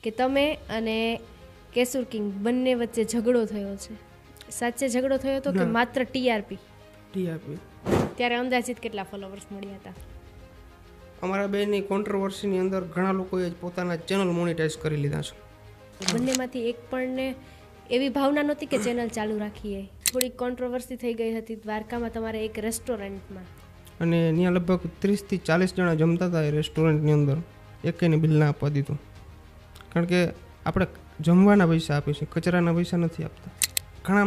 કે તમે અને કેસુર કિંગ બંને વચ્ચે ઝઘડો થયો છે. સાચે ઝઘડો થયો હતો કે માત્ર ટીઆરપી? ત્યારે અંદાજિત કેટલા ફોલોવર્સ મળ્યા હતા? અમારા બેની કોન્ટ્રોવર્સીની અંદર ઘણા લોકોએ પોતાના ચેનલ મોનેટાઈઝ કરી લીધા છે. બંનેમાંથી એક પણ ને એવી ભાવના નહોતી કે ચેનલ ચાલુ રાખીએ? થોડીક કોન્ટ્રોવર્સી થઈ ગઈ હતી દ્વારકામાં તમારે એક રેસ્ટોરન્ટમાં, અને ત્યાં લગભગ 30 થી 40 જણા જમતા હતા એ રેસ્ટોરન્ટની અંદર. એકેને બિલ ના આપવા દીધું, કારણ કે આપણે જમવાના પૈસા આપીએ છીએ, કચરાના પૈસા નથી આપતા. ઘણા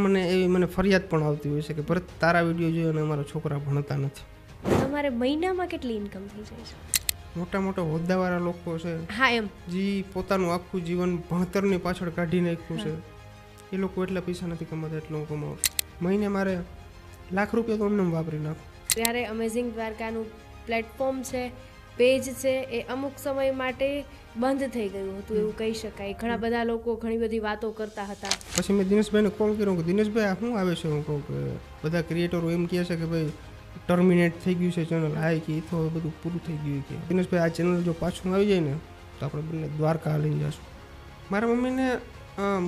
મને ફરિયાદ પણ આવતી હોય છે કે ભરત તારા વિડીયો જોઈએ અને અમારા છોકરા ભણતા નથી. તમારે મહિનામાં કેટલી ઇન્કમ થઈ જાય છે? મોટા મોટા હોદ્દાવાળા લોકો છે, હા એમ, જે પોતાનું આખું જીવન ભણતરની પાછળ કાઢી નાખ્યું છે, એ લોકો એટલા પૈસા નથી કમાતા એટલું હું કમાવું. મહિને મારે લાખ રૂપિયા તો એમને વાપરી નાખું. ત્યારે અમેઝિંગ દ્વારકાનું પ્લેટફોર્મ છે, પેજ છે, એ અમુક સમય માટે બંધ થઈ ગયું હતું એવું કહી શકાય. ઘણા બધા લોકો ઘણી બધી વાતો કરતા હતા. પછી મેં દિનેશભાઈને કોલ કર્યો કે દિનેશભાઈ આ શું આવે છે? હું કહું કે બધા ક્રિએટરો એમ કહે છે કે ભાઈ ટર્મિનેટ થઈ ગયું છે ચેનલ. હા કે તો હવે બધું પૂરું થઈ ગયું કે દિનેશભાઈ આ ચેનલ જો પાછું આવી જાય ને તો આપણે બંને દ્વારકા લઈને જશું. મારા મમ્મીને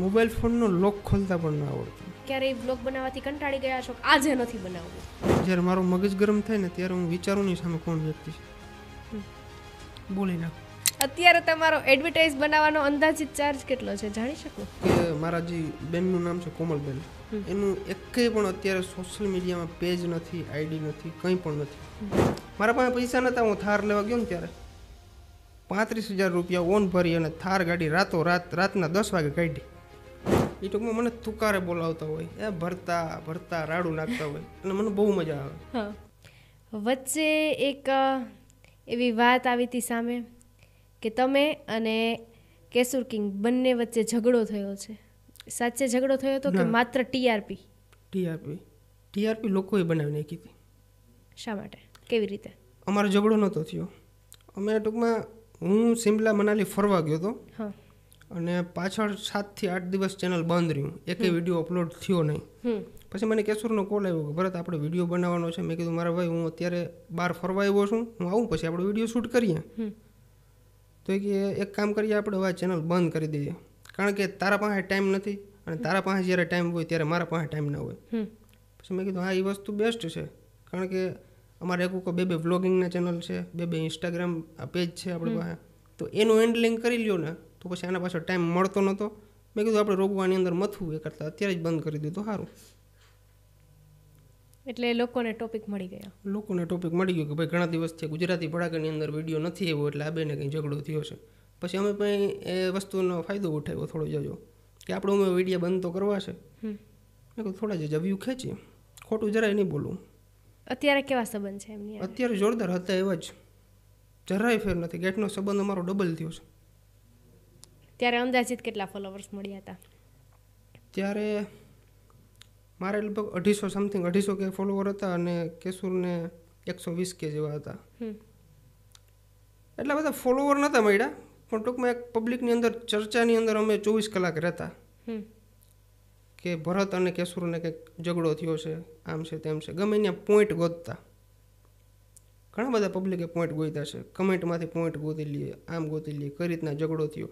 મોબાઈલ ફોનનો લોક ખોલતા પણ ના આવડતું. ક્યારેય બ્લોગ બનાવવાથી કંટાળી ગયા છો? આજે નથી બનાવવું? જ્યારે મારો મગજ ગરમ થાય ને ત્યારે હું વિચારું ની સામે કોણ વ્યક્તિ છે બોલી નાખું. અત્યારે તમારો એડવર્ટાઇઝ બનાવવાનો અંદાજિત ચાર્જ કેટલો છે જાણી શકું? કે મારા જે બેનનું નામ છે કોમલબેન, એનું એકેય પણ અત્યારે સોશિયલ મીડિયામાં પેજ નથી, આઈડી નથી, કંઈ પણ નથી. મારા પાસે પૈસા નહોતા, હું થાર લેવા ગયો ને ત્યારે 35,000 રૂપિયા ઓન ભરી અને થાર ગાડી રાતના 10 વાગે કાઢી. એ ટૂંકમાં મને તુકારે બોલાવતા હોય, એ ભરતા રાડું નાખતા હોય અને મને બહુ મજા આવે. વચ્ચે એક એવી વાત આવી હતી સામે કે તમે અને કેસુર કિંગ બંને વચ્ચે ઝઘડો થયો છે. સાચે ઝઘડો થયો હતો કે માત્ર ટીઆરપી? ટીઆરપી લોકોએ બનાવી નાખી હતી. શા માટે? કેવી રીતે? અમારો ઝઘડો નહોતો થયો. અમે ટૂંકમાં હું શિમલા મનાલી ફરવા ગયો હતો અને પાછળ 7 થી 8 દિવસ ચેનલ બંધ રહ્યું, એકેય વિડીયો અપલોડ થયો નહીં. પછી મને કેસુરનો કોલ આવ્યો કે ભરત આપણે વિડીયો બનાવવાનો છે. મેં કીધું મારા ભાઈ હું અત્યારે બહાર ફરવા આવ્યો છું, હું આવું પછી આપણે વિડીયો શૂટ કરીએ. તો એ કે એક કામ કરીએ, આપણે હવે ચેનલ બંધ કરી દઈએ, કારણ કે તારા પાસે ટાઈમ નથી અને તારા પાસે જ્યારે ટાઈમ હોય ત્યારે મારા પાસે ટાઈમ ના હોય. પછી મેં કીધું હા એ વસ્તુ બેસ્ટ છે, કારણ કે અમારે એક બે વ્લોગિંગના ચેનલ છે, બે ઇન્સ્ટાગ્રામ પેજ છે આપણી પાસે, તો એનું હેન્ડલિંગ કરી લ્યો ને તો પછી આના પાછળ ટાઈમ મળતો નહોતો. મેં કીધું આપણે રોગવાની અંદર મથવું એ કરતાં અત્યારે જ બંધ કરી દીધું સારું. એટલે લોકોને ટોપિક મળી ગયો કે ભાઈ ઘણા દિવસથી ગુજરાતી ભડાકાની અંદર વિડીયો નથી આવ્યો એટલે આ બેને કંઈ ઝઘડો થયો છે. પછી અમે પણ એ વસ્તુનો ફાયદો ઉઠાવ્યો થોડો જજો કે આપણે અમે વિડીયો બંધ તો કરવા છે. મેં કહ્યું થોડા જ વ્યૂ ખેંચીએ, ખોટું જરાય નહીં બોલવું. અત્યારે કેવા સંબંધ છે એમની? અત્યારે જોરદાર હતા એવા જ, જરાય ફેર નથી. ગેટનો સંબંધ અમારો ડબલ થયો છે. ત્યારે અંદાજિત કેટલા ફોલોવર્સ મળ્યા હતા? ત્યારે મારે લગભગ 250 કે ફોલોવર હતા અને કેસુરને 120 કે જેવા હતા. એટલા બધા ફોલોવર નહોતા મળ્યા, પણ ટૂંકમાં એક પબ્લિકની અંદર ચર્ચાની અંદર અમે 24 કલાક રહેતા કે ભરત અને કેસુરને કંઈક ઝઘડો થયો છે, આમ છે તેમ છે, ગમે ત્યાં પોઈન્ટ ગોતતા. ઘણા બધા પબ્લિકે પોઈન્ટ ગોત્યા છે, કમેન્ટમાંથી પોઈન્ટ ગોતી લઈએ, આમ ગોતી લઈએ, કઈ રીતના ઝઘડો થયો.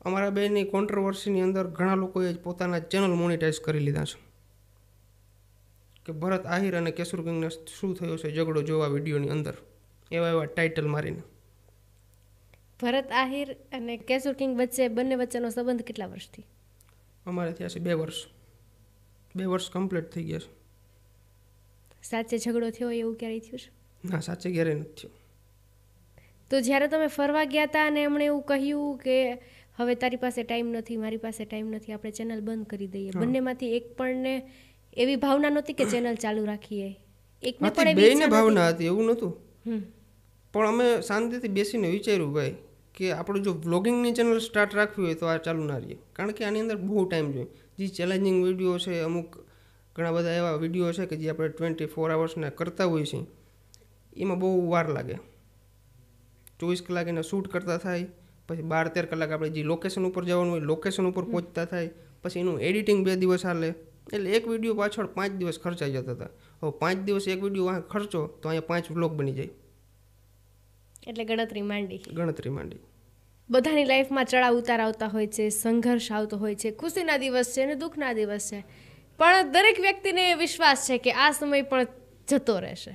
અમારા બેની કોન્ટ્રોવર્સીની અંદર ઘણા લોકોએ પોતાના ચેનલ મોનેટાઈઝ કરી લીધા છે કે ભરત આહિર અને કેસુર કિંગને શું થયો છે ઝઘડો જોવા વિડીયોની અંદર, એવા ટાઇટલ મારીને. ભરત આહિર અને કેસુર કિંગ બંને વચ્ચેનો સંબંધ કેટલા વર્ષથી? અમારે થયા છે 2 વર્ષ. 2 વર્ષ કમ્પ્લીટ થઈ ગયા છે. સાચે ઝઘડો થયો એવું ક્યારેય થયું છે? ના, સાચે ક્યારેય નથી થયો. તો જ્યારે તમે ફરવા ગયા હતા અને એમણે એવું કહ્યું કે હવે તારી પાસે ટાઈમ નથી, મારી પાસે ટાઈમ નથી, આપણે ચેનલ બંધ કરી દઈએ, બંનેમાંથી એક પણ ને એવી ભાવના નહોતી કે ચેનલ ચાલુ રાખીએ? એકને પણ એવી બેયને ભાવના હતી, એવું નહોતું. પણ અમે શાંતિથી બેસીને વિચાર્યું ભાઈ કે આપણે જો વ્લોગિંગની ચેનલ સ્ટાર્ટ રાખવી હોય તો આ ચાલુ ના રહીએ, કારણ કે આની અંદર બહુ ટાઈમ જોઈએ. જે ચેલેન્જિંગ વિડીયો છે, અમુક ઘણા બધા એવા વિડીયો છે કે જે આપણે 24 અવર્સના કરતા હોઈએ છીએ, એમાં બહુ વાર લાગે. 24 કલાક એને શૂટ કરતા થાય, પછી 12-13 કલાક આપણે જે લોકેશન ઉપર જવાનું હોય લોકેશન ઉપર પહોંચતા થાય, પછી એનું એડિટિંગ 2 દિવસ હાલે, એટલે એક વિડીયો પાછળ 5 દિવસ ખર્ચાઈ જતા હતા. હવે 5 દિવસ એક વિડીયો વાંહે ખર્ચો તો અહીંયા 5 વ્લોગ બની જાય. એટલે ગણતરી માંડી. બધાની લાઈફમાં ચડાવ ઉતાર આવતા હોય છે, સંઘર્ષ આવતો હોય છે, ખુશીના દિવસ છે અને દુઃખના દિવસ છે, પણ દરેક વ્યક્તિને વિશ્વાસ છે કે આ સમય પણ જતો રહેશે.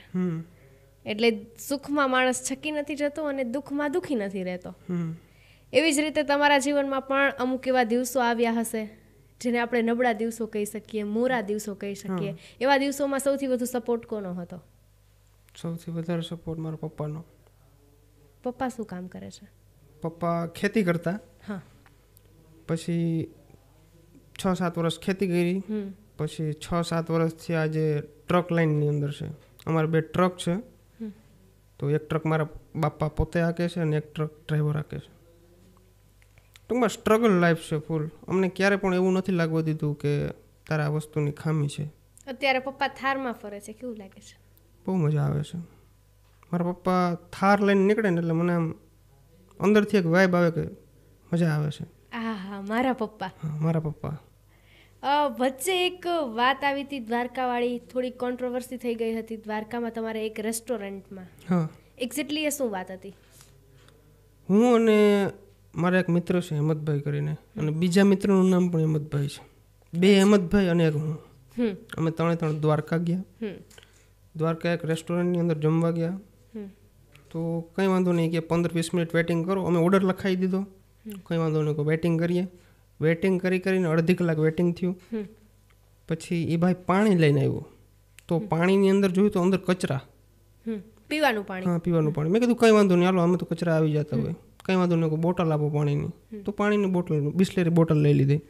એટલે સુખમાં માણસ છકી નથી જતો અને દુઃખમાં દુઃખી નથી રહેતો. એવી જ રીતે તમારા જીવનમાં પણ અમુક એવા દિવસો આવ્યા હશે જેને આપણે નબળા દિવસો કહી શકીએ, મોરા દિવસો કહી શકીએ. એવા દિવસોમાં સૌથી વધુ સપોર્ટ કોનો હતો? સૌથી વધારે સપોર્ટ મારા પપ્પાનો. પપ્પા શું કામ કરે છે? પપ્પા ખેતી કરતા. હા. પછી 6-7 વર્ષ ખેતી કરી. પછી 6-7 વર્ષથી આજે ટ્રક લાઈનની અંદર છે. અમારે 2 ટ્રક છે. તો એક ટ્રક મારા બાપા પોતે હાકે છે અને એક ટ્રક ડ્રાઈવર હાકે છે. ટૂંકમાં સ્ટ્રગલ લાઈફ છે ફૂલ. અમને ક્યારે પણ એવું નથી લાગવા દીધું કે તારા આ વસ્તુની ખામી છે. અત્યારે પપ્પા થારમાં ફરે છે, કેવું લાગે છે? બહુ મજા આવે છે. મારા પપ્પા થાર લઈને નીકળે ને એટલે મને આમ અંદરથી એક વાઇબ આવે કે મજા આવે છે. હા, મારા પપ્પા. હા, મારા પપ્પા. વચ્ચે એક વાત આવી હતી દ્વારકાવાળી, થોડી કોન્ટ્રોવર્સી થઈ ગઈ હતી દ્વારકામાં તમારે એક રેસ્ટોરન્ટમાં. હા. એક્ઝેક્ટલી એ શું વાત હતી? હું અને મારા એક મિત્ર છે હેમંતભાઈ કરીને, અને બીજા મિત્રનું નામ પણ હેમંતભાઈ છે. 2 હેમંતભાઈ અને એક હું. અમે 3 દ્વારકા ગયા. દ્વારકા એક રેસ્ટોરન્ટની અંદર જમવા ગયા. તો કંઈ વાંધો નહીં કે 15-20 મિનિટ વેટિંગ કરો. અમે ઓર્ડર લખાવી દીધો. કંઈ વાંધો નહીં, વેટિંગ કરીએ. વેટિંગ કરીને અડધી કલાક વેટિંગ થયું. પછી એ ભાઈ પાણી લઈને આવ્યો. તો પાણીની અંદર જોયું તો અંદર કચરા. પીવાનું પાણી? હા, પીવાનું પાણી. મેં કીધું કંઈ વાંધો નહીં, હાલો અમે તો કચરા આવી જતા હોય, કંઈ વાંધો નહીં, બોટલ આપો પાણીની. તો પાણીની બોટલ, બિસ્લેરી બોટલ લઈ લીધી.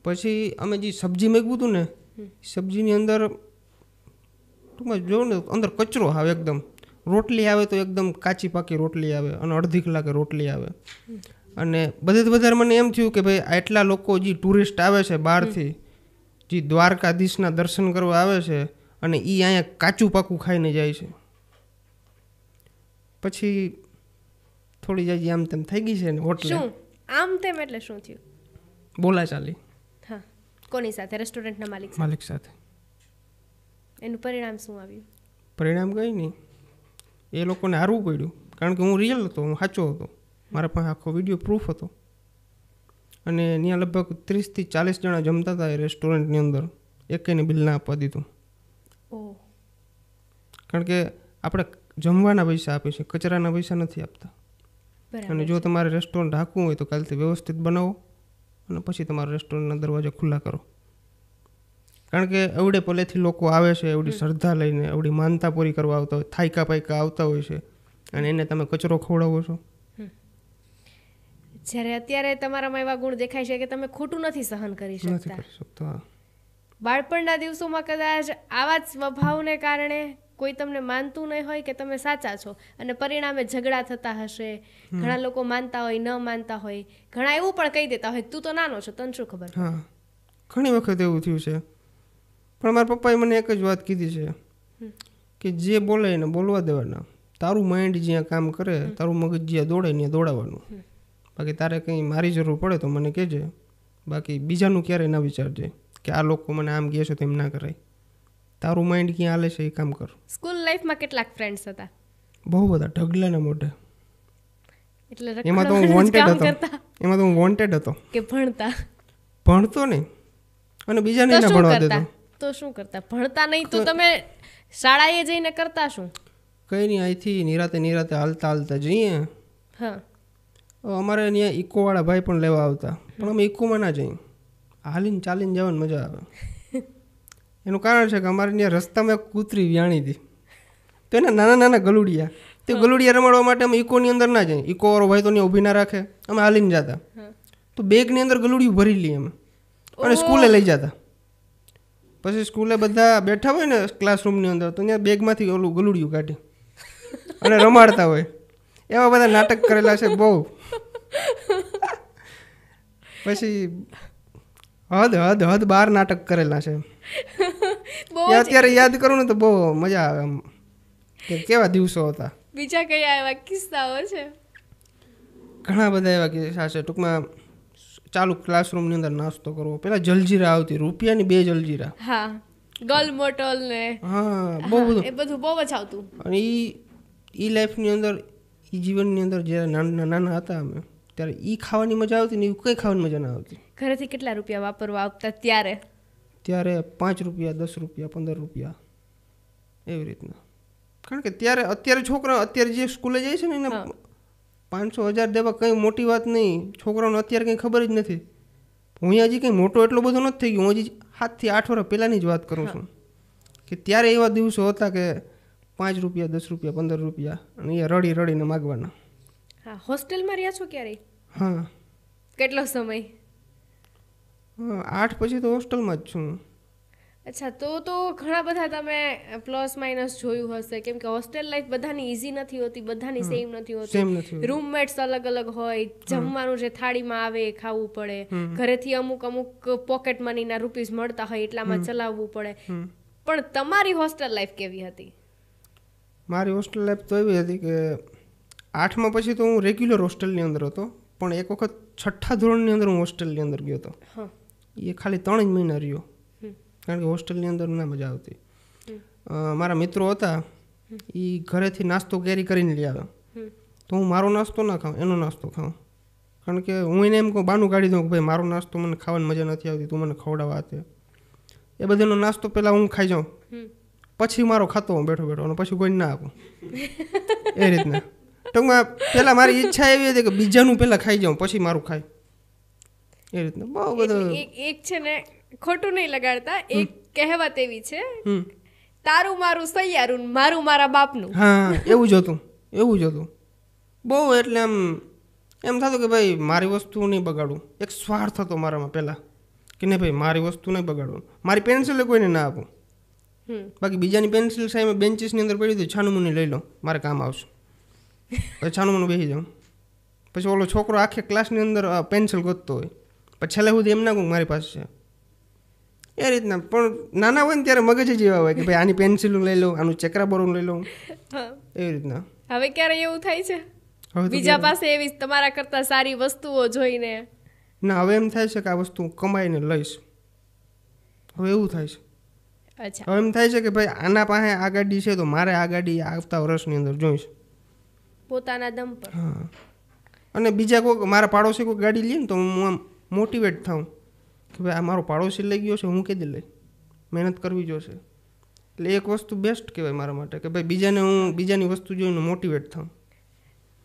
પછી અમે જે સબ્જી મેળવ્યું હતું ને, સબ્જીની અંદર ટૂંકમાં જો ને અંદર કચરો આવે એકદમ. રોટલી આવે તો એકદમ કાચી પાકી રોટલી આવે અને અડધી કલાકે રોટલી આવે. અને બધે વધારે મને એમ થયું કે ભાઈ આટલા લોકો જે ટુરિસ્ટ આવે છે બહારથી, જે દ્વારકાધીશના દર્શન કરવા આવે છે, અને એ અહીંયા કાચું પાકું ખાઈને જાય છે. પછી થોડી જાજી આમ તેમ થઈ ગઈ છે ને હોટલ. શું આમ તેમ એટલે શું થયું? બોલાચાલી. હા. કોની સાથે? રેસ્ટોરન્ટના માલિક સાથે. એનું પરિણામ શું આવ્યું? પરિણામ કંઈ નહીં. એ લોકોને હારવું પડ્યું, કારણ કે હું રિયલ હતો, હું સાચો હતો. મારા પાસે આખો વિડીયો પ્રૂફ હતો. અને ત્યાં લગભગ 30-40 જણા જમતા હતા એ રેસ્ટોરન્ટની અંદર. એકેને બિલ ના આપવા દીધું. કારણ કે આપણે જમવાના પૈસા આપીએ છીએ, કચરાના પૈસા નથી આપતા. અને જો તમારે રેસ્ટોરન્ટ હાંકવું હોય તો કાલથી વ્યવસ્થિત બનાવો અને પછી તમારા રેસ્ટોરન્ટના દરવાજા ખુલ્લા કરો. કારણ કે એવડે પહેલેથી લોકો આવે છે, એવડી શ્રદ્ધા લઈને, એવડી માનતા પૂરી કરવા આવતા હોય, થાયકા પાયકા આવતા હોય છે, અને એને તમે કચરો ખવડાવો છો. જ્યારે અત્યારે તમારામાં એવા ગુણ દેખાય છે કે તમે ખોટું નથી સહન કરી શકતા. બાળપણના દિવસોમાં કદાચ આવા જ સ્વભાવને કારણે કોઈ તમને માનતું નહીં હોય કે તમે સાચા છો, અને પરિણામે ઝઘડા થતા હશે. ઘણા લોકો માનતા હોય, ન માનતા હોય, ઘણા એવું પણ કહી દેતા હોય તું તો નાનો છો, તને શું ખબર. હા, ઘણી વખત એવું થયું છે. પણ મારા પપ્પાએ મને એક જ વાત કીધી છે કે જે બોલે એને બોલવા દેવાના. તારું માઇન્ડ જ્યાં કામ કરે, તારું મગજ જ્યાં દોડે ત્યાં દોડાવવાનું. બાકી તારે કંઈ મારી જરૂર પડે તો મને કહેજે, બાકી બીજાનું ક્યારેય ના વિચારજે કે આ લોકો મને આમ કહે છે તો એમ ના કરાય. તારું માઇન્ડ ક્યાં હાલે છે એ કામ કર. સ્કૂલ લાઈફમાં કેટલાક ફ્રેન્ડ્સ હતા? બહુ બધા, ઢગલાના મોઢે. એટલે એમાં તો હું વોન્ટેડ હતો. કે ભણતો નહીં અને બીજાને ના ભણવા દેતો. તો શું કરતા? ભણતા નહીં તો તમે શાળાએ જઈને કરતા શું? કંઈ નહીં, અહીંથી નિરાતે હાલતા જઈએ. હા. અમારે ત્યાં ઇકોવાળા ભાઈ પણ લેવા આવતા, પણ અમે ઇકોમાં ના જઈએ, હાલીને ચાલીને જવાની મજા આવે. એનું કારણ છે કે અમારે ત્યાં રસ્તામાં એક કૂતરી વ્યાણી હતી, તો એના નાના નાના ગલુડિયા, તે ગલુડિયા રમાડવા માટે અમે ઇકોની અંદર ના જઈએ. ઇકોવાળો ભાઈ તો ત્યાં ઊભી ના રાખે, અમે હાલીને જતા. તો બેગની અંદર ગલુડિયું ભરી લઈએ અમે અને સ્કૂલે લઈ જતા. પછી સ્કૂલે બધા બેઠા હોય ને ક્લાસરૂમની અંદર, તો ત્યાં બેગમાંથી ઓલું ગલુડિયું કાઢી અને રમાડતા હોય. એવા બધા નાટક કરેલા છે બહુ. પછી હદ બાર નાટક કરેલા છે. અત્યારે યાદ કરું ને તો બહુ મજા આવે આમ કે કેવા દિવસો હતા. બીજા કયા એવા કિસ્સાઓ છે? ઘણા બધા એવા કિસ્સા છે. ટૂંકમાં ચાલુ ક્લાસરૂમની અંદર નાસ્તો કરવો, પેલા જલજીરા આવતી, રૂપિયાની 2 જલજીરા. હા, ગલ મોટલ ને. હા, બહુ બધું, એ બધું બહુ જ આવતું. અને એ લાઈફની અંદર, એ જીવનની અંદર જ્યારે નાના હતા અમે, ત્યારે એ ખાવાની મજા આવતી ને એ કંઈ ખાવાની મજા ના આવતી. ઘરેથી કેટલા રૂપિયા વાપરવા આવતા ત્યારે? ત્યારે 5 રૂપિયા, 10 રૂપિયા, 15 રૂપિયા એવી રીતના. કારણ કે ત્યારે અત્યારે છોકરા અત્યારે જે સ્કૂલે જાય છે ને એને 500-1000 દેવા કંઈ મોટી વાત નહીં. છોકરાઓને અત્યારે કંઈ ખબર જ નથી. હું હજી કંઈ મોટો એટલો બધો નથી થઈ ગયો. હું હજી 7 થી 8 વર્ષ પહેલાંની જ વાત કરું છું કે ત્યારે એવા દિવસો હતા કે 5 રૂપિયા, 10 રૂપિયા, 15 રૂપિયા અને એ રડી રડીને માગવાના. હા, હોસ્ટેલમાં રહ્યા છો ક્યારે? હા. કેટલો સમય? 8 પછી તો હોસ્ટેલમાં જ છું. અચ્છા, તો ઘણા બધા તમે પ્લસ માઇનસ જોયું હશે, કેમ કે હોસ્ટેલ લાઈફ બધાની ઈઝી નથી હોતી, બધાની સેમ નથી હોતી. રૂમમેટ્સ અલગ અલગ હોય, જમવાનું જે થાળીમાં આવે એ ખાવું પડે, ઘરેથી અમુક પોકેટ મનીના રૂપીસ મળતા હોય એટલામાં ચલાવવું પડે. પણ તમારી હોસ્ટેલ લાઈફ કેવી હતી? મારી હોસ્ટેલ લાઈફ તો એવી હતી કે 8માં પછી તો હું રેગ્યુલર હોસ્ટેલની અંદર હતો, પણ એક વખત 6ઠ્ઠા ધોરણની અંદર હું હોસ્ટેલની અંદર ગયો હતો. એ ખાલી 3 જ મહિના રહ્યો, કારણ કે હોસ્ટેલની અંદર ના મજા આવતી. મારા મિત્રો હતા એ ઘરેથી નાસ્તો કેરી કરીને લઈ આવે, તો હું મારો નાસ્તો ના ખાઉં, એનો નાસ્તો ખાઉં. કારણ કે હું એને એમ કહું, બાનું કાઢી દઉં કે ભાઈ મારો નાસ્તો મને ખાવાની મજા નથી આવતી, તું મને ખવડાવવા તે. એ બધાનો નાસ્તો પહેલાં હું ખાઈ જાઉં, પછી મારો ખાતો હું બેઠો બેઠો, અને પછી કોઈ ના આપું. એ રીતના ટૂંકમાં પહેલાં મારી ઈચ્છા એવી હતી કે બીજાનું પહેલાં ખાઈ જાઉં પછી મારું ખાય. એ રીતના બહુ બધું. એક છે ને, ખોટું નહીં લગાડતા, એક કહેવત એવી છે, તારું મારું સૈયારું, મારું મારા બાપનું. હા, એવું જ હતું, એવું જ હતું. બહુ એટલે એમ થતું કે ભાઈ મારી વસ્તુ નહીં બગાડું. એક સ્વાર્થ હતો મારામાં પહેલાં કે નહીં ભાઈ મારી વસ્તુ નહીં બગાડવું. મારી પેન્સિલ કોઈને ના આપું, બાકી બીજાની પેન્સિલ સામે બેન્ચીસની અંદર પડી હતી, છાનુમુની લઈ લો, મારે કામ આવશે. પછી છાનુમુનું બેસી જાઉં. પછી ઓલો છોકરો આખે ક્લાસની અંદર પેન્સિલ ગોતતો હોય, પછી છેલ્લે સુધી એમ ના કહું મારી પાસે છે. એ રીતના. પણ નાના હોય ને ત્યારે મગજ જ એવા હોય કે ભાઈ આની પેન્સિલું લઈ લઉં, આનું ચેકરાબોરું લઈ લઉં, એવી રીતના. હવે ક્યારે એવું થાય છે બીજા પાસે એવી તમારા કરતા સારી વસ્તુઓ જોઈને? ના, હવે એમ થાય છે કે આ વસ્તુ કમાઈને લઈશ. હવે એવું થાય છે. અચ્છા. હવે એમ થાય છે કે ભાઈ આના પાસે આ ગાડી છે તો મારે આ ગાડી આવતા વર્ષની અંદર જોઈશ, પોતાના દમ પર. હા. અને બીજા કોઈ મારા પાડોશી કોઈ ગાડી લઈએ ને તો હું આમ મોટિવેટ થાઉં કે ભાઈ આ મારો પાડોશી લઈ ગયો છે, હું કીધી લઈ, મહેનત કરવી જોશે. એટલે એક વસ્તુ બેસ્ટ કહેવાય મારા માટે કે ભાઈ બીજાને હું બીજાની વસ્તુ જોઈને મોટિવેટ થાઉં.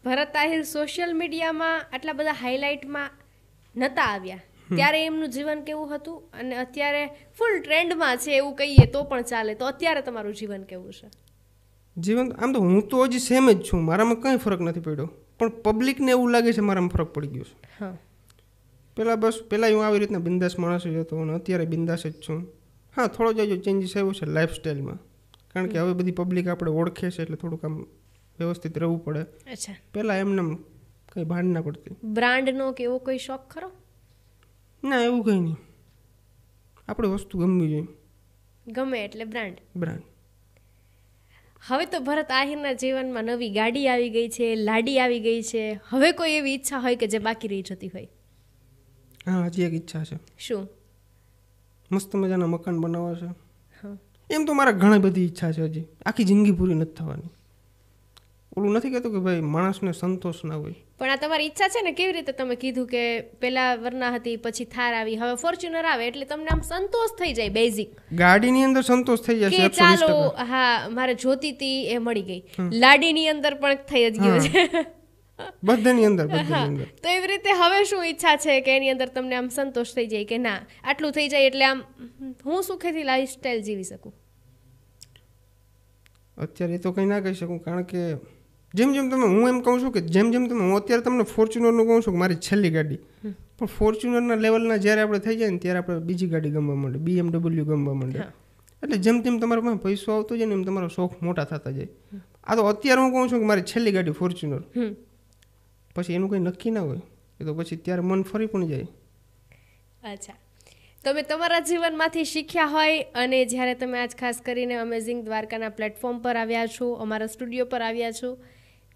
ભરત આહિર સોશિયલ મીડિયામાં આટલા બધા હાઇલાઇટમાં નહોતા આવ્યા ત્યારે એમનું જીવન કેવું હતું, અને અત્યારે ફૂલ ટ્રેન્ડમાં છે એવું કહીએ તો પણ ચાલે, તો અત્યારે તમારું જીવન કેવું છે? જીવન આમ તો હું તો હજી સેમ જ છું, મારામાં કંઈ ફરક નથી પડ્યો, પણ પબ્લિકને એવું લાગે છે મારામાં ફરક પડી ગયો છે. હા, પહેલાં હું આવી રીતના બિંદાસ માણસ જ હતો અને અત્યારે બિંદાસ જ છું. હા, થોડો જ ચેન્જીસ આવ્યો છે લાઈફસ્ટાઈલમાં, કારણ કે હવે બધી પબ્લિક આપણે ઓળખે છે એટલે થોડુંક આમ વ્યવસ્થિત રહેવું પડે. અચ્છા. પહેલાં એમને કંઈ ભાન ના પડતી. બ્રાન્ડનો કે એવો કોઈ શોખ ખરો? ના, એવું કંઈ નહીં. આપણે વસ્તુ ગમવી જોઈએ, ગમે એટલે બ્રાન્ડ. બ્રાન્ડ. હવે તો ભરત આહિરના જીવનમાં નવી ગાડી આવી ગઈ છે, લાડી આવી ગઈ છે. હવે કોઈ એવી ઈચ્છા હોય કે જે બાકી રહી જતી હોય? હા, હજી એક ઈચ્છા છે. શું? મસ્ત મજાના મકાન બનાવવા છે. એમ તો મારા ઘણી બધી ઈચ્છા છે, હજી આખી જિંદગી પૂરી નથી થવાની. ઓલું નથી કહેતું કે ભાઈ માણસને સંતોષ ના હોય, પણ આ તમારી ઈચ્છા છે ને. કેવી રીતે તમે કીધું કે પેલા વરના હતી, પછી થાર આવી, હવે ફોર્ચ્યુનર આવે એટલે તમને આમ સંતોષ થઈ જાય? બેઝિક ગાડીની અંદર સંતોષ થઈ જાય કે ચાલો હા મારે જોતી હતી એ મળી ગઈ. લાડીની અંદર પણ થઈ જ ગયો છે, બધાની અંદર. તો એવી રીતે હવે શું ઈચ્છા છે કે એની અંદર તમને આમ સંતોષ થઈ જાય કે ના આટલું થઈ જાય એટલે આમ હું સુખેથી લાઈફસ્ટાઈલ જીવી શકું? અત્યારે એ તો કંઈ ના કહી શકું, કારણ કે જેમ જેમ તમે, હું એમ કહું છું કે જેમ જેમ તમે, હું અત્યારે તમને ફોર્ચ્યુનરનું કહું છું કે મારી છેલ્લી ગાડી, પણ ફોર્ચ્યુનરના લેવલના જ્યારે આપણે થઈ જાય ને ત્યારે આપણે બીજી ગાડી ગમવા માંડે, BMW ગમવા માંડે. એટલે જેમ જેમ તમારા પાસે પૈસો આવતો જાય ને એમ તમારો શોખ મોટા થતા જાય. આ તો અત્યારે હું કહું છું કે મારી છેલ્લી ગાડી ફોર્ચ્યુનર, પછી એનું કંઈ નક્કી ના હોય, એ તો પછી ત્યારે મન ફરી પણ જાય. અચ્છા, તમે તમારા જીવનમાંથી શીખ્યા હોય અને જ્યારે તમે આજ ખાસ કરીને અમેઝિંગ દ્વારકાના પ્લેટફોર્મ પર આવ્યા છો, અમારા સ્ટુડિયો પર આવ્યા છો,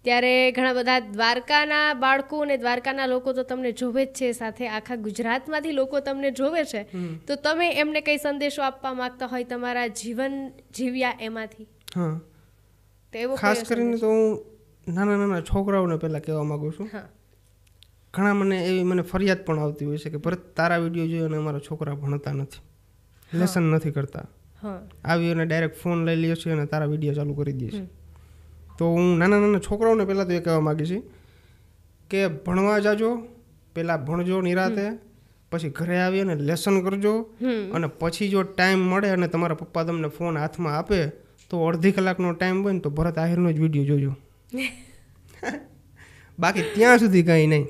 ત્યારે ઘણા બધા દ્વારકાના બાળકો અને દ્વારકાના લોકો તો તમને જોવે જ છે, સાથે આખા ગુજરાતમાંથી લોકો તમને જોવે છે, તો તમે એમને કઈ સંદેશો આપવા માંગતા હોય તમારા જીવન જીવ્યા એમાંથી? હા, તો એવો ખાસ કરીને તો હું નાના નાના છોકરાઓને પહેલાં કહેવા માગું છું ઘણા મને એવી મને ફરિયાદ પણ આવતી હોય છે કે ભરત તારા વિડીયો જોઈ અને અમારા છોકરા ભણતા નથી, લેસન નથી કરતા, આવી અને ડાયરેક્ટ ફોન લઈ લે છે અને તારા વિડીયો ચાલુ કરી દે છે. તો હું નાના નાના છોકરાઓને પહેલાં તો એ કહેવા માગીશ કે ભણવા જાજો, પહેલાં ભણજો નિરાતે, પછી ઘરે આવી અને લેસન કરજો, અને પછી જો ટાઈમ મળે અને તમારા પપ્પા તમને ફોન હાથમાં આપે તો અડધી કલાકનો ટાઈમ હોય ને તો ભરત આહિરનો જ વિડીયો જોજો. બાકી ત્યાં સુધી કંઈ નહીં.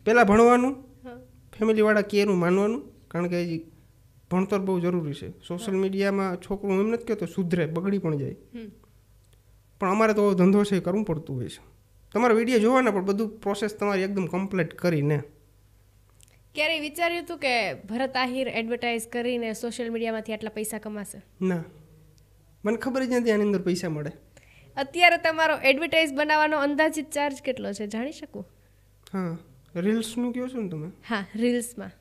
પહેલાં ભણવાનું, ફેમિલીવાળા કે એનું માનવાનું, કારણ કે ભણતર બહુ જરૂરી છે. સોશિયલ મીડિયામાં છોકરું એમ નથી કહેતો સુધરે, બગડી પણ જાય, પણ અમારે તો ધંધો છે એ કરવું પડતું હોય છે. તમારા વિડીયો જોવાના પણ બધું પ્રોસેસ તમારી એકદમ કમ્પ્લીટ કરીને. ક્યારેય વિચાર્યું હતું કે ભરત આહિર એડવર્ટાઇઝ કરીને સોશિયલ મીડિયામાંથી આટલા પૈસા કમાશે? ના, મને ખબર જ નથી આની અંદર પૈસા મળે. અત્યારે તમારો એડવર્ટાઇઝ બનાવવાનો અંદાજિત ચાર્જ કેટલો છે, જાણી શકું? હા, રીલ્સનું કહો છો ને તમે? હા, રીલ્સમાં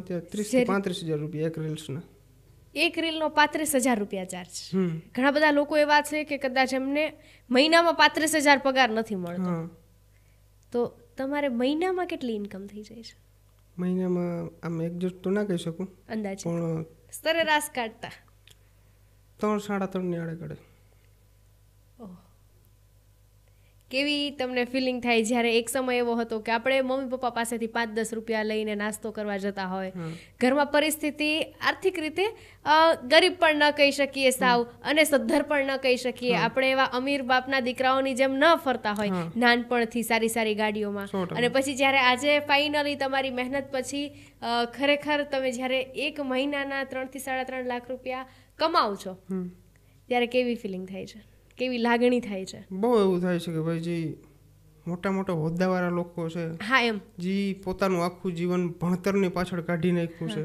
અત્યારે 30,000 થી 35,000 રૂપિયા એક રીલ્સના. એક રીલનો 35,000 રૂપિયા ચાર્જ. ઘણા બધા લોકો એવા છે કે કદાચ એમને મહિનામાં 35,000 પગાર નથી મળતો, તો તમારે મહિનામાં કેટલી ઇન્કમ થઈ જાય છે? મહિનામાં આમ એક્ઝેક્ટ તો ના કહી શકું, અંદાજે પણ સરેરાશ કાઢતા 3-3.5 ની આડે કાઢે. કેવી તમને ફિલિંગ થાય જ્યારે એક સમય એવો હતો કે આપણે મમ્મી પપ્પા પાસેથી 5-10 રૂપિયા લઈને નાસ્તો કરવા જતા હોય, ઘરમાં પરિસ્થિતિ આર્થિક રીતે ગરીબ પણ ન કહી શકીએ સાવ, અને સદ્ધર પણ ન કહી શકીએ, આપણે એવા અમીર બાપના દીકરાઓની જેમ ન ફરતા હોય નાનપણથી સારી સારી ગાડીઓમાં, અને પછી જ્યારે આજે ફાઇનલી તમારી મહેનત પછી ખરેખર તમે જ્યારે એક મહિનાના 3 થી 3.5 લાખ રૂપિયા કમાઓ છો, ત્યારે કેવી ફિલિંગ થાય છે, કેવી લાગણી થાય છે? બહુ એવું થાય છે કે ભાઈ જે મોટા મોટા હોદ્દાવાળા લોકો છે, હા એમ, જે પોતાનું આખું જીવન ભણતરની પાછળ કાઢી નાખ્યું છે,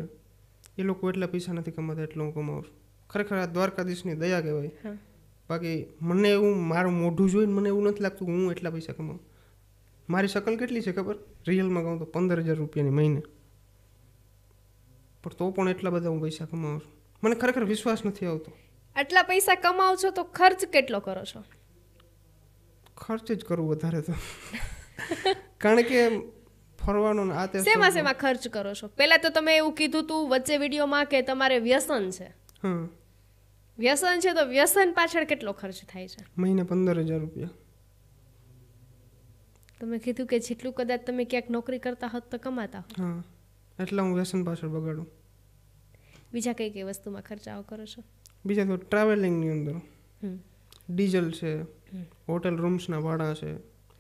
એ લોકો એટલા પૈસા નથી કમાતા એટલો હું કમાઉં છું. ખરેખર આ દ્વારકાધીશની દયા કહેવાય. બાકી મને એવું મારું મોઢું જોઈને મને એવું નથી લાગતું કે હું એટલા પૈસા કમાઉં. મારી શકલ કેટલી છે ખબર? રિયલમાં કહું તો 15,000 રૂપિયાની મહિને, પણ તો પણ એટલા બધા હું પૈસા કમાઉં છું. મને ખરેખર વિશ્વાસ નથી આવતો. આટલા પૈસા કમાઓ છો તો ખર્ચ કેટલો કરો છો? ખર્ચ જ કરું વધારે તો, કારણ કે ફરવાનો આ તે. શેમાં ખર્ચ કરો છો? પહેલા તો તમે એવું કીધું તું વચ્ચે વિડીયોમાં કે તમારે વ્યસન છે. વ્યસન છે તો વ્યસન પાછળ કેટલો ખર્ચ થાય છે? મહિને 15,000 રૂપિયા. તમે કીધું કે જેટલું કદાચ તમે ક્યાંક નોકરી કરતા હોત તો કમાતા હોત. હા, એટલા હું વ્યસન પાછળ બગાડું. બીજા કઈ કઈ વસ્તુમાં ખર્ચાઓ કરો છો? બીજા તો ટ્રાવેલિંગની અંદર ડીઝલ છે, હોટેલ રૂમ્સના ભાડા છે,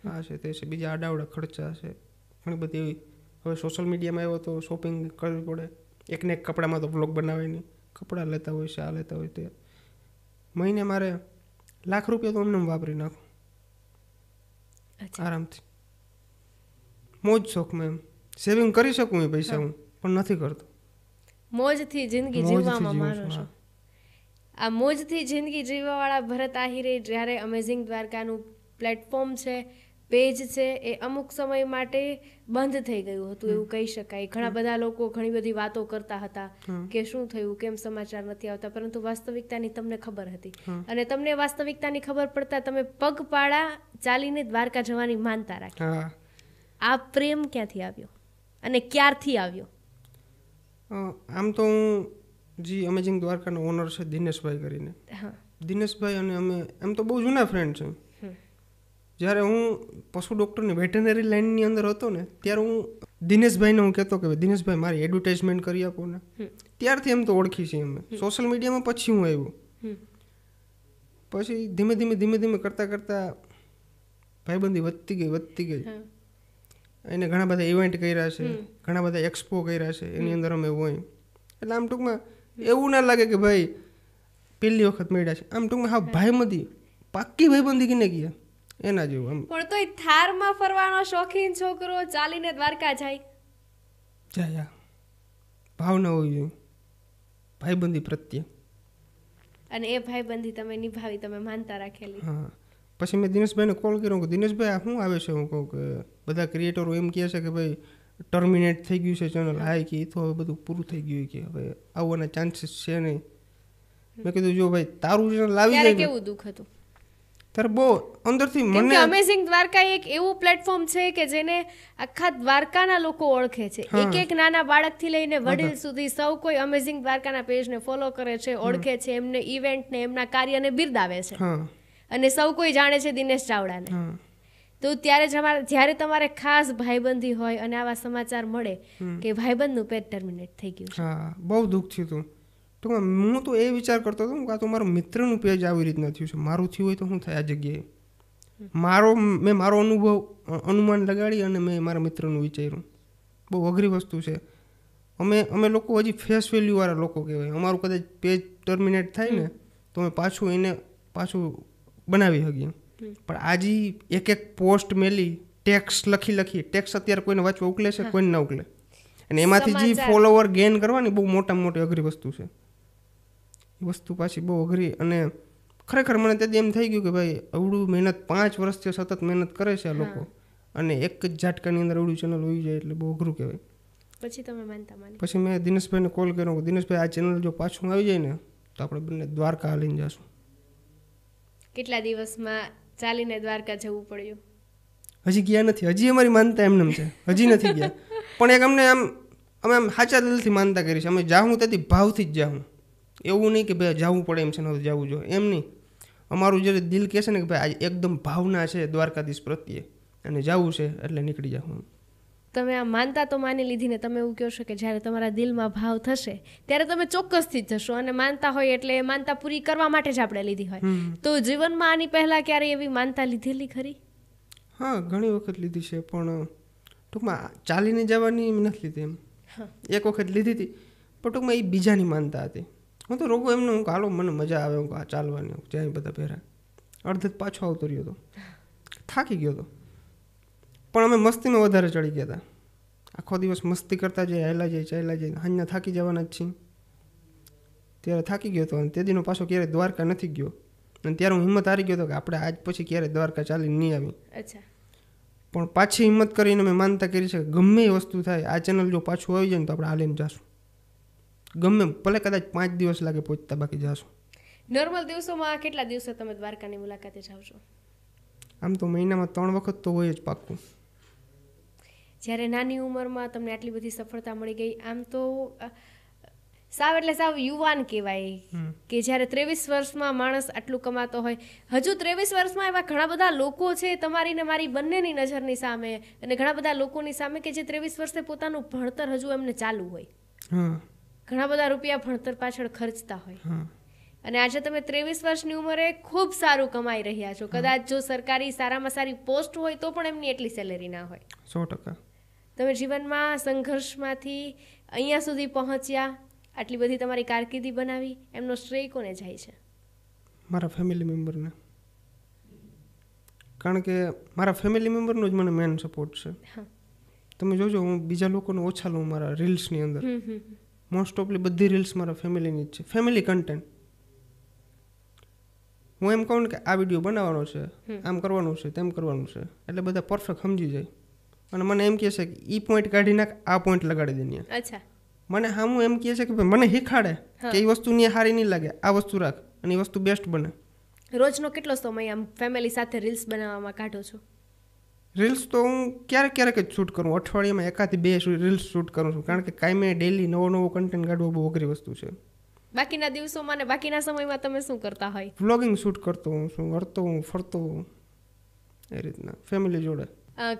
આ છે તે છે, બીજા આડાવડા ખર્ચા છે ઘણી બધી એવી. હવે સોશિયલ મીડિયામાં આવ્યો તો શોપિંગ કરવી પડે, એકને એક કપડામાં તો બ્લોગ બનાવે નહીં, કપડાં લેતા હોય છે, આ લેતા હોય તે. મહિને મારે લાખ રૂપિયા તો એમને વાપરી નાખું આરામથી, મોજ શોખમાં. એમ સેવિંગ કરી શકું એ પૈસા હું, પણ નથી કરતો. મોજથી જિંદગી જીવવામાં માનો છો. આ મોજથી જિંદગી જીવવાવાળા ભરત આહિરે જ્યારે અમેઝિંગ દ્વારકાનું પ્લેટફોર્મ છે, પેજ છે, એ અમુક સમય માટે બંધ થઈ ગયું હતું એવું કહી શકાય. ઘણા બધા લોકો ઘણી બધી વાતો કરતા હતા કે શું થયું, કેમ સમાચાર નથી આવતા, પરંતુ વાસ્તવિકતાની તમને ખબર હતી, અને તમને વાસ્તવિકતાની ખબર પડતા તમે પગપાળા ચાલીને દ્વારકા જવાની માનતા રાખી. આ પ્રેમ ક્યાંથી આવ્યો અને ક્યારથી આવ્યો? આમ તો હું જે અમેઝિંગ દ્વારકાનો ઓનર છે દિનેશભાઈ કરીને, દિનેશભાઈ અને અમે એમ તો બહુ જૂના ફ્રેન્ડ છે. જ્યારે હું પશુ ડૉક્ટરની વેટરનરી લાઇનની અંદર હતો ને ત્યારે હું દિનેશભાઈને હું કહેતો કે દિનેશભાઈ મારી એડવર્ટાઇઝમેન્ટ કરી આપો ને. ત્યારથી એમ તો ઓળખી છે અમે સોશિયલ મીડિયામાં. પછી હું આવ્યો, પછી ધીમે ધીમે કરતાં ભાઈબંધી વધતી ગઈ. એને ઘણા બધા ઇવેન્ટ કર્યા છે, ઘણા બધા એક્સપો કર્યા છે, એની અંદર અમે હોય. એટલે આમ ટૂંકમાં એવું ના લાગે કે ભાઈ પહેલી વખત મળ્યા છે. આમ ટૂંકમાં હા ભાઈબંધી, પાક્કી ભાઈબંધી કિને ગયા એના જેવું. આમ પણ તોય થારમાં ફરવાનો શોખીન છોકરો ચાલીને દ્વારકા જાય, ભાવના હોવી જોઈએ ભાઈબંધી પ્રત્યે, અને એ ભાઈબંધી તમે નિભાવી, તમે માનતા રાખેલી. હા, પછી મેં દિનેશભાઈને કોલ કર્યો કે દિનેશભાઈ આ શું આવે છે? હું કહું કે બધા ક્રિએટરો એમ કહે છે કે ભાઈ ટર્મિનેટ થઈ ગયું છે ચેનલ. હા કે એ તો હવે બધું પૂરું થઈ ગયું કે હવે આવવાના ચાન્સીસ છે નહીં. મેં કીધું જો ભાઈ તારું ચેનલ આવી જાય. કેવું દુઃખ હતું? ત્યારે બહુ અંદરથી મને અમેઝિંગ દ્વારકા એક એવું પ્લેટફોર્મ છે કે જેને આખા દ્વારકાના લોકો ઓળખે છે. એક નાના બાળકથી લઈને વડીલ સુધી સૌ કોઈ અમેઝિંગ દ્વારકાના પેજને ફોલો કરે છે, ઓળખે છે, એમને ઇવેન્ટને એમના કાર્યને બિરદાવે છે અને સૌ કોઈ જાણે છે દિનેશ ચાવડાને. તો ત્યારે જ્યારે તમારે ખાસ ભાઈબંધી હોય અને આવા સમાચાર મળે કે ભાઈબંધનું પેજ ટર્મિનેટ થઈ ગયું છે, હા બહુ દુઃખ થયું હતું. તો હું તો એ વિચાર કરતો હતો કે આ તો મારો મિત્રનું પેજ આવી રીતના થયું છે, મારું થયું હોય તો શું થાય આ જગ્યાએ. મેં મારો અનુમાન લગાડી અને મેં મારા મિત્રનું વિચાર્યું. બહુ અઘરી વસ્તુ છે. અમે લોકો હજી ફેસ વેલ્યુવાળા લોકો કહેવાય. અમારું કદાચ પેજ ટર્મિનેટ થાય ને તો અમે પાછું બનાવી શકીએ. પણ આજે એક પોસ્ટ મેલી ટેક્સ લખી ટેક્સ અત્યારે કોઈને વાંચવા ઉકલે છે, કોઈને ના ઉકલે. અને એમાંથી જે ફોલોવર ગેઇન કરવાની બહુ મોટામાં મોટી અઘરી વસ્તુ છે. એ વસ્તુ પાછી બહુ અઘરી. અને ખરેખર મને તેથી એમ થઈ ગયું કે ભાઈ અવડું મહેનત 5 વર્ષથી સતત મહેનત કરે છે આ લોકો, અને એક જ ઝાટકાની અંદર અવડું ચેનલ હોઈ જાય એટલે બહુ અઘરું કહેવાય. પછી મેં દિનેશભાઈને કોલ કર્યો, દિનેશભાઈ આ ચેનલ જો પાછું આવી જાય ને તો આપણે બંને દ્વારકા હાલીને જશું. કેટલા દિવસમાં ચાલીને દ્વારકા જવું પડ્યું? હજી ગયા નથી. હજી અમારી માનતા એમને છે, હજી નથી ગયા. પણ એક અમે આમ સાચા દિલથી માનતા કરી છે. અમે જાઉં તેથી ભાવથી જ જાઉં. એવું નહીં કે ભાઈ જવું પડે એમ છે ને જવું જોઈએ એમ નહીં. અમારું જ્યારે દિલ કહે છે ને કે ભાઈ આજે એકદમ ભાવના છે દ્વારકાધીશ પ્રત્યે અને જવું છે એટલે નીકળી જાઉં. તમે આ માનતા તો માની લીધી ને, તમે એવું કહો છો કે જ્યારે તમારા દિલમાં ભાવ થશે ત્યારે તમે ચોક્કસથી જ જશો. અને માનતા હોય એટલે માનતા પૂરી કરવા માટે જ આપણે લીધી હોય. તો જીવનમાં આની પહેલાં ક્યારેય એવી માનતા લીધેલી ખરી? હા, ઘણી વખત લીધી છે, પણ ટૂંકમાં ચાલીને જવાની નથી લીધી. એમ એક વખત લીધી હતી, પણ ટૂંકમાં એ બીજાની માનતા હતી. હું તો રોગો એમને હું હાલો મને મજા આવે હું ચાલવાની જ્યાં બધા પહેરા અડધે પાછો આવતો રહ્યો હતો, થાકી ગયો હતો. પણ અમે મસ્તીમાં વધારે ચડી ગયા હતા. આખો દિવસ મસ્તી કરતા જઈએ, ચાલ્યા જાય હાંજના થાકી જવાના જ છીએ. ત્યારે થાકી ગયો હતો અને તે દીનો પાછો ક્યારેય દ્વારકા નથી ગયો. અને ત્યારે હું હિંમત હારી ગયો હતો કે આપણે આજ પછી ક્યારેય દ્વારકા ચાલીને નહીં આવી. પણ પાછી હિંમત કરીને મેં માનતા કરી છે કે ગમે એ વસ્તુ થાય આ ચેનલ જો પાછું આવી જાય ને તો આપણે હાલીને જશું. ગમે ભલે કદાચ 5 દિવસ લાગે પહોંચતા, બાકી જશું. નોર્મલ દિવસોમાં કેટલા દિવસો તમે દ્વારકાની મુલાકાતે જાઓ છો? આમ તો મહિનામાં 3 વખત તો હોય જ પાક્કું. જ્યારે નાની ઉંમરમાં તમને આટલી બધી સફળતા મળી ગઈ, આમ તો સાવ એટલે સાવ યુવાન કહેવાય કે જ્યારે 23 વર્ષમાં માણસ આટલું કમાતો હોય. હજુ 23 વર્ષમાં એવા ઘણા બધા લોકો છે તમારી ને મારી બંનેની નજરની સામે, અને ઘણા બધા લોકોની સામે કે જે 23 વર્ષે પોતાનું ભણતર હજુ એમને ચાલુ હોય, ઘણા બધા રૂપિયા ભણતર પાછળ ખર્ચતા હોય. અને આજે તમે 23 વર્ષની ઉંમરે ખૂબ સારું કમાઈ રહ્યા છો. કદાચ જો સરકારી સારામાં સારી પોસ્ટ હોય તો પણ એમની એટલી સેલેરી ના હોય. 100%. તમે જીવનમાં સંઘર્ષમાંથી અહીંયા સુધી પહોંચ્યા, આટલી બધી તમારી કારકિર્દી બનાવી, એમનો શ્રેય કોને જાય છે? મારા ફેમિલી મેમ્બરને. કારણ કે મારા ફેમિલી મેમ્બરનો જ મને મેન સપોર્ટ છે. તમે જોજો હું બીજા લોકોને ઓછા લઉં મારા રીલ્સની અંદર. મોસ્ટ ઓફલી બધી રીલ્સ મારા ફેમિલીની જ છે, ફેમિલી કન્ટેન્ટ. હું એમ કહું કે આ વિડીયો બનાવવાનો છે, આમ કરવાનું છે, તેમ કરવાનું છે, એટલે બધા પરફેક્ટ સમજી જાય. અને મને એમ કહે છે કે એ પોઈન્ટ કાઢી નાખ, આ પોઈન્ટ લગાડી દે. અચ્છા. મને હા હું એમ કહે છે કે ભાઈ મને શીખાડે કે એ વસ્તુ ની સારી નહીં લાગે, આ વસ્તુ રાખ અને એ વસ્તુ બેસ્ટ બને. રોજનો કેટલો સમય આમ ફેમિલી સાથે રીલ્સ બનાવવામાં કાઢો છો? રીલ્સ તો હું ક્યારેક જ શૂટ કરું. અઠવાડિયામાં 1 થી 2 રીલ્સ શૂટ કરું છું. કારણ કે કાંઈ મેં ડેલી નવો કન્ટેન્ટ કાઢવો બહુ અઘરી વસ્તુ છે. બાકીના દિવસોમાં ને બાકીના સમયમાં તમે શું કરતા હોય? વ્લોગિંગ શૂટ કરતો હું, હરતો હું, ફરતો હું, એ રીતના ફેમિલી જોડે.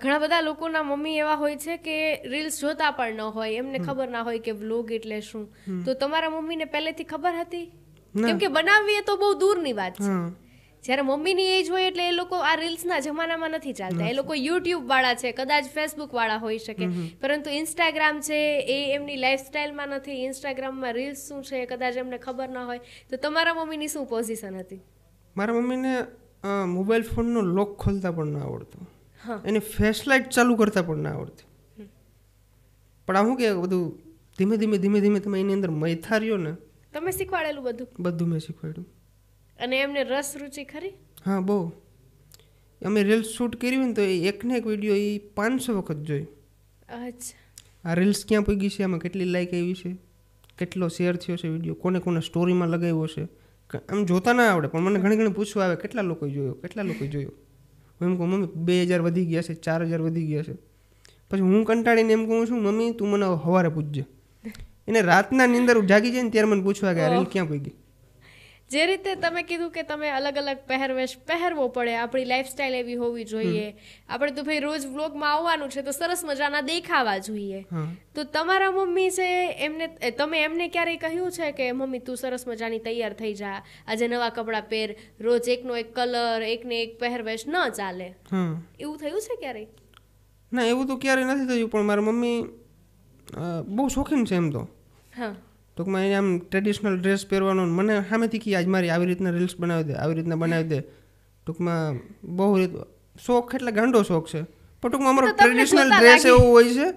ઘણા બધા લોકોના મમ્મી એવા હોય છે કે રીલ્સ જોતા પણ ન હોય, એમને ખબર ના હોય કે વ્લોગ એટલે શું. તો તમારા મમ્મીને પહેલેથી ખબર હતી? કેમ કે બનાવવી એ તો બહુ દૂરની વાત છે. જ્યારે મમ્મીની એજ હોય એટલે એ લોકો આ રીલ્સના જમાનામાં નથી ચાલતા. એ લોકો યુટ્યુબ વાળા છે, કદાચ ફેસબુક વાળા હોઈ શકે, પરંતુ ઇન્સ્ટાગ્રામ છે એ એમની લાઈફસ્ટાઈલમાં નથી. ઇન્સ્ટાગ્રામમાં રીલ્સ શું છે કદાચ એમને ખબર ના હોય. તો તમારા મમ્મીની શું પોઝિશન હતી? મારા મમ્મીને મોબાઈલ ફોનનો લોક ખોલતા પણ ના આવડતો, એની ફ્લેશલાઇટ ચાલુ કરતા પણ ના આવડતી. પણ આવું કે બધું ધીમે ધીમે તમે એની અંદર મૈથા રહ્યો ને. તમે શીખવાડેલું? બધું મેં શીખવાડ્યું. અને એમને રસ રુચિ ખરી? હા, બહુ. અમે રીલ્સ શૂટ કરી હોય ને તો એકને એક વિડીયો એ 500 વખત જોઈ. અચ્છા. આ રીલ્સ ક્યાં પહોંચી છે, આમાં કેટલી લાઈક આવી છે, કેટલો શેર થયો છે વિડીયો, કોને સ્ટોરીમાં લગાવ્યો છે, આમ જોતા ના આવડે, પણ મને ઘણી પૂછવા આવે કેટલા લોકો જોયો. હું એમ કહું મમ્મી 2000 વધી ગયા છે, 4000 વધી ગયા છે. પછી હું કંટાળીને એમ કહું છું મમ્મી તું મને સવારે પૂછજે. એને રાતના નીંદર જાગી જાય ને ત્યારે મને પૂછવા કે આ રીલ ક્યાં પડી ગઈ. જે રીતે તમે કીધું કે તમે અલગ અલગ પહેરવેશ પહેરવો પડે, આપણી લાઈફસ્ટાઈલ એવી હોવી જોઈએ, આપણે તો ભાઈ રોજ વ્લોગમાં આવવાનું છે તો સરસ મજાના દેખાવા જોઈએ. તો તમારા મમ્મી છે એમને તમે એમને ક્યારેય કહ્યું છે કે મમ્મી તું સરસ મજાની તૈયાર થઈ જા, આજે નવા કપડાં પહેર, રોજ એકનો એક કલર એકને એક પહેરવેશ ન ચાલે, એવું થયું છે ક્યારેય? ના, એવું તો ક્યારેય નથી થયું, પણ મારા મમ્મી બહુ શોખીન છે એમ તો. ટૂંકમાં એને આમ ટ્રેડિશનલ ડ્રેસ પહેરવાનો મને સામેથી કે આજ મારી આવી રીતના રીલ્સ બનાવી દે, આવી રીતના બનાવી દે. ટૂંકમાં બહુ શોખ એટલે ગાંડો શોખ છે. પણ ટૂંકમાં અમારો ટ્રેડિશનલ ડ્રેસ એવો હોય છે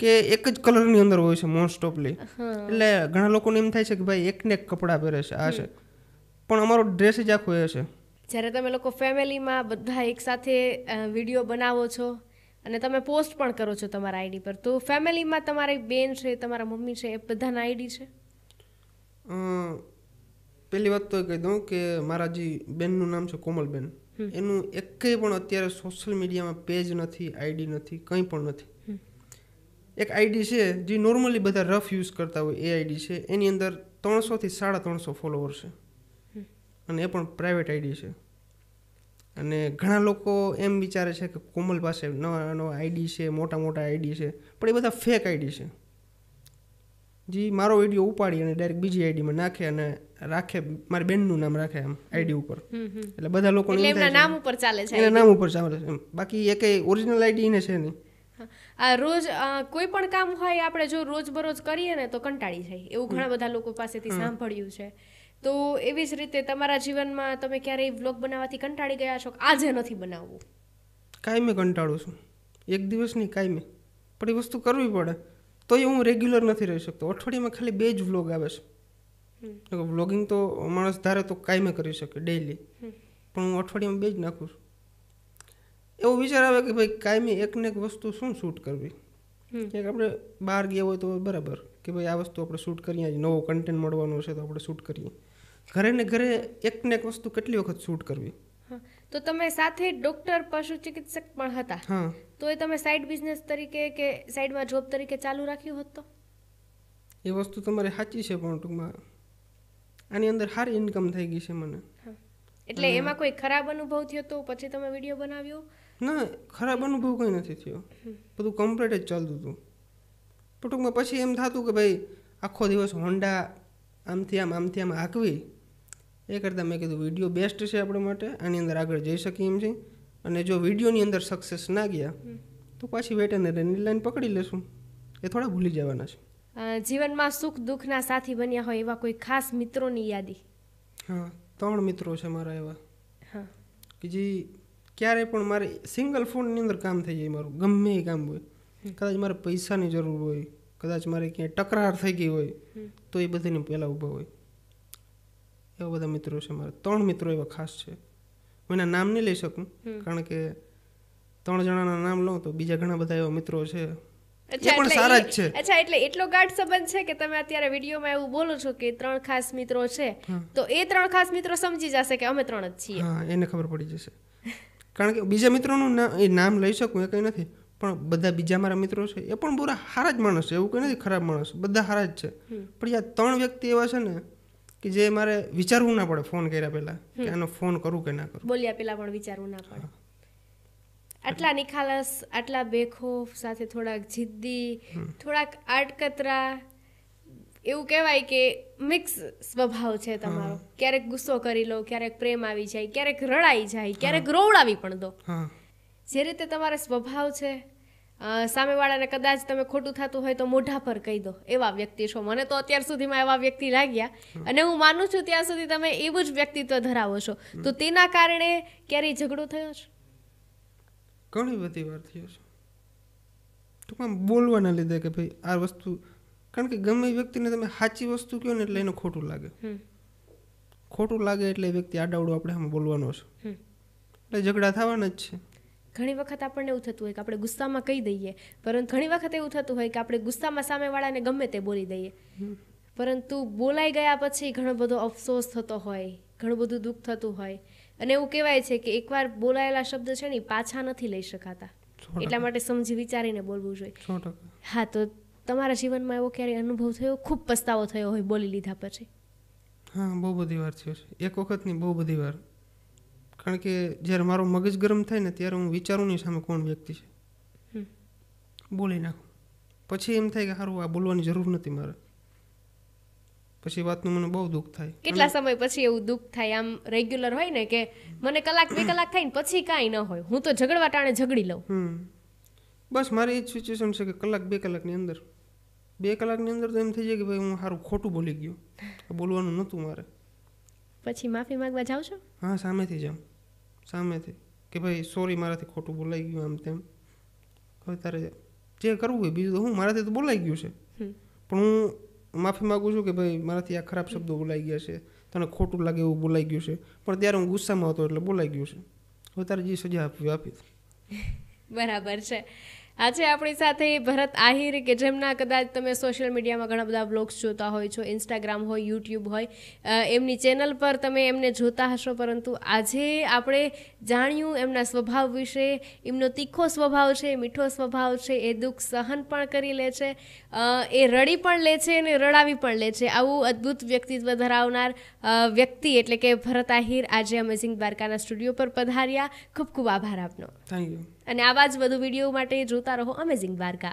કે એક જ કલરની અંદર હોય છે મોસ્ટ ઓફલી. એટલે ઘણા લોકોને એમ થાય છે કે ભાઈ એકને એક કપડાં પહેરે છે, આ છે, પણ અમારો ડ્રેસ જ આખો એ છે. જ્યારે તમે લોકો ફેમિલીમાં બધા એકસાથે વિડીયો બનાવો છો અને તમે પોસ્ટ પણ કરો છો તમારા આઈડી પર, તો ફેમિલીમાં તમારી બેન છે, તમારા મમ્મી છે, એ બધાના આઈડી છે? પહેલી વાત તો કહી દઉં કે મારા જે બેનનું નામ છે કોમલબેન, એનું એકેય પણ અત્યારે સોશિયલ મીડિયામાં પેજ નથી, આઈડી નથી, કંઈ પણ નથી. એક આઈડી છે જે નોર્મલી બધા રફ યુઝ કરતા હોય એ આઈડી છે, એની અંદર 300 થી 350 ફોલોવર છે, અને એ પણ પ્રાઇવેટ આઈડી છે. અને ઘણા લોકો એમ વિચારે છે કે કોમલ પાસે નવા નવા આઈડી છે, મોટા મોટા આઈડી છે, પણ એ બધા ફેક આઈડી છે. જે મારો વિડીયો ઉપાડી અને ડાયરેક્ટ બીજી આઈડીમાં નાખે અને રાખે, મારી બેનનું નામ રાખે આમ આઈડી ઉપર, એટલે બધા લોકો એના નામ ઉપર ચાલે છે, એના નામ ઉપર ચાલે છે. બાકી એકેય ઓરિજિનલ આઈડી ને છે નહીં. આ રોજ કોઈ પણ કામ હોય આપણે જો રોજ બરોજ કરીએ ને તો કંટાળી જાય, એવું ઘણા બધા લોકો પાસેથી સાંભળ્યું છે. તો એવી જ રીતે તમારા જીવનમાં તમે ક્યારેય વ્લોગ બનાવવાથી કંટાળી ગયા છો, આજે નથી બનાવવું? કાયમે કંટાળું છું, એક દિવસ નહીં કાયમે, પણ એ વસ્તુ કરવી પડે. તો એ હું રેગ્યુલર નથી રહી શકતો. અઠવાડિયામાં ખાલી 2 જ વ્લોગ આવે છે. વ્લોગિંગ તો માણસ ધારે તો કાયમે કરી શકે ડેઈલી, પણ હું અઠવાડિયામાં 2 જ નાખું છું. એવો વિચાર આવે કે ભાઈ કાયમી એકને એક વસ્તુ શું શૂટ કરવી. એક આપણે બહાર ગયા હોય તો બરાબર કે ભાઈ આ વસ્તુ આપણે શૂટ કરીએ, નવો કન્ટેન્ટ મળવાનો છે તો આપણે શૂટ કરીએ. ઘરે ને ઘરે એકને એક વસ્તુ કેટલી વખત શૂટ કરવી. તો તમે સાથે ડોક્ટર પશુ ચિકિત્સક પણ હતા, તો એ તમે સાઈડ બિઝનેસ તરીકે કે સાઈડમાં જોબ તરીકે ચાલુ રાખ્યું હોત તો? એ વસ્તુ તમારી સાચી છે, પણ ટૂંકમાં આની અંદર સારી ઇન્કમ થઈ ગઈ છે મને. એટલે એમાં કોઈ ખરાબ અનુભવ થયો તો પછી તમે વિડીયો બનાવ્યો? ના, ખરાબ અનુભવ કંઈ નથી થયો, બધું કમ્પ્લીટ જ ચાલતું હતું. પણ ટૂંકમાં પછી એમ થતું કે ભાઈ આખો દિવસ હોન્ડા આમથી આમ હાંકવી, એ કરતાં મેં કીધું વિડીયો બેસ્ટ છે આપણા માટે, આની અંદર આગળ જઈ શકીએ એમ છે. અને જો વિડીયોની અંદર સક્સેસ ના ગયા તો પાછી વેટરનરીની લાઈન પકડી લેશું, એ થોડા ભૂલી જવાના છે. જીવનમાં સુખ દુઃખના સાથી બન્યા હોય એવા કોઈ ખાસ મિત્રોની યાદી? હા, 3 મિત્રો છે મારા એવા કે જે ક્યારે પણ મારે સિંગલ ફોનની અંદર કામ થઈ જાય, મારું ગમે એ કામ હોય. કદાચ મારે પૈસાની જરૂર હોય, કદાચ મારે ક્યાંય તકરાર થઈ ગઈ હોય, તો એ બધાની પહેલાં ઊભા હોય. એવા બધા મિત્રો છે મારા. 3 મિત્રો એવા ખાસ છે. હું એના નામ નહીં લઈ શકું, કારણ કે 3 જણાના નામ લઉં તો બીજા ઘણા બધા એવા મિત્રો છે, એ પણ સારા જ છે. અચ્છા, એટલે એટલો ગાઢ સંબંધ છે કે તમે અત્યારે વિડીયોમાં એવું બોલો છો કે 3 ખાસ મિત્રો છે, તો એ 3 ખાસ મિત્રો સમજી જશે કે અમે 3 જ છીએ. હા, એને ખબર પડી જશે. કારણ કે બીજા મિત્રોનું નામ લઈ શકું એ કંઈ નથી, પણ બધા બીજા મારા મિત્રો છે એ પણ પૂરા સારા જ માણસ છે, એવું કંઈ નથી ખરાબ માણસ, બધા સારા જ છે. પણ આ 3 વ્યક્તિ એવા છે ને કે જે મારે વિચારવું ના પડે ફોન કર્યા પહેલાં કે આનો ફોન કરું કે ના કરું, બોલ્યા પહેલાં પણ વિચારવું ના પડે. આટલા નિખાલસ, આટલા બેખોફ, સાથે થોડાક જિદ્દી, થોડાક આડકતરા, એવું કહેવાય કે મિક્સ સ્વભાવ છે તમારો. ક્યારેક ગુસ્સો કરી લો, ક્યારેક પ્રેમ આવી જાય, ક્યારેક રડાઈ જાય, ક્યારેક રોવડાવી પણ દો. જે રીતે તમારો સ્વભાવ છે, સામેવાળાને કદાચ તમે ખોટું થતું હોય તો મોઢા પર કહી દો, એવા વ્યક્તિ છો. મને તો અત્યાર સુધીમાં એવા વ્યક્તિ લાગ્યા, અને હું માનું છું ત્યાં સુધી તમે એવું જ વ્યક્તિત્વ ધરાવો છો. તો તેના કારણે ક્યારેય ઝઘડો થયો છે? ઘણી બધી વાર થયો છે. ટૂંકમાં બોલવાના લીધે કે ભાઈ આ વસ્તુ, કારણ કે ગમે એ વ્યક્તિને તમે સાચી વસ્તુ કહો ને એટલે એને ખોટું લાગે એટલે એ વ્યક્તિ આડાવડું આપણે આમ બોલવાનો છે, એટલે ઝઘડા થવાના જ છે. ઘણી વખત આપણને એવું થતું હોય કે આપણે ગુસ્સામાં કહી દઈએ, પરંતુ ઘણી વખત એવું થતું હોય કે આપણે ગુસ્સામાં સામેવાળાને ગમે તે બોલી દઈએ, પરંતુ બોલાઈ ગયા પછી ઘણો બધો અફસોસ થતો હોય, ઘણું બધું દુઃખ થતું હોય, અને એવું કહેવાય છે કે એકવાર બોલાયેલા શબ્દ છે ને પાછા નથી લઈ શકાતા, એટલા માટે સમજી વિચારીને બોલવું જોઈએ. હા, તો તમારા જીવનમાં એવો ક્યારેય અનુભવ થયો, ખૂબ પસ્તાવો થયો હોય બોલી લીધા પછી? હા, બહુ બધી વાર થયો છે, એક વખત નહીં બહુ બધી વાર. કારણ કે જ્યારે મારો મગજ ગરમ થાય ને ત્યારે હું વિચારું નહીં સામે કોણ વ્યક્તિ છે, બોલી નાખું. પછી એમ થાય કે સારું આ બોલવાની જરૂર નથી મારે, પછી વાતનું મને બહુ દુઃખ થાય. કેટલા સમય પછી એવું દુઃખ થાય? આમ રેગ્યુલર હોય ને કે મને કલાક 2 કલાક થાય ને પછી કાંઈ ન હોય, હું તો ઝઘડવા ટાણે ઝઘડી લઉં. બસ મારી એ જ સિચ્યુએશન છે કે કલાક 2 કલાકની અંદર 2 કલાકની અંદર તો એમ થઈ જાય કે ભાઈ હું સારું ખોટું બોલી ગયો, બોલવાનું નહોતું મારે. પછી માફી માંગવા જાવ છો? હા, સામેથી જાઉં, સામેથી કે ભાઈ સોરી મારાથી ખોટું બોલાઈ ગયું, આમ તેમ. હવે તારે જે કરવું હોય, બીજું તો હું, મારાથી તો બોલાઈ ગયું છે, પણ હું માફી માગું છું કે ભાઈ મારાથી આ ખરાબ શબ્દો બોલાઈ ગયા છે, તને ખોટું લાગે એવું બોલાઈ ગયું છે, પણ ત્યારે હું ગુસ્સામાં હતો એટલે બોલાઈ ગયું છે, હવે તારે જે સજા આપવી આપી. બરાબર છે. આજે આપણી સાથે ભરત આહિર, કે જેમના કદાચ તમે સોશિયલ મીડિયામાં ઘણા બધા બ્લોગ્સ જોતા હોય છો, ઇન્સ્ટાગ્રામ હોય, યુટ્યુબ હોય, એમની ચેનલ પર તમે એમને જોતા હશો, પરંતુ આજે આપણે જાણ્યું એમના સ્વભાવ વિશે. એમનો તીખો સ્વભાવ છે, મીઠો સ્વભાવ છે, એ દુઃખ સહન પણ કરી લે છે, એ રડી પણ લે છે અને રડાવી પણ લે છે. આવું અદ્ભુત વ્યક્તિત્વ ધરાવનાર વ્યક્તિ એટલે કે ભરત આહિર આજે અમેઝિંગ દ્વારકાના સ્ટુડિયો પર પધાર્યા. ખૂબ ખૂબ આભાર આપનો. Thank you. અને આવા જ વધુ વિડીયો માટે જોતા રહો અમેઝિંગ દ્વારકા.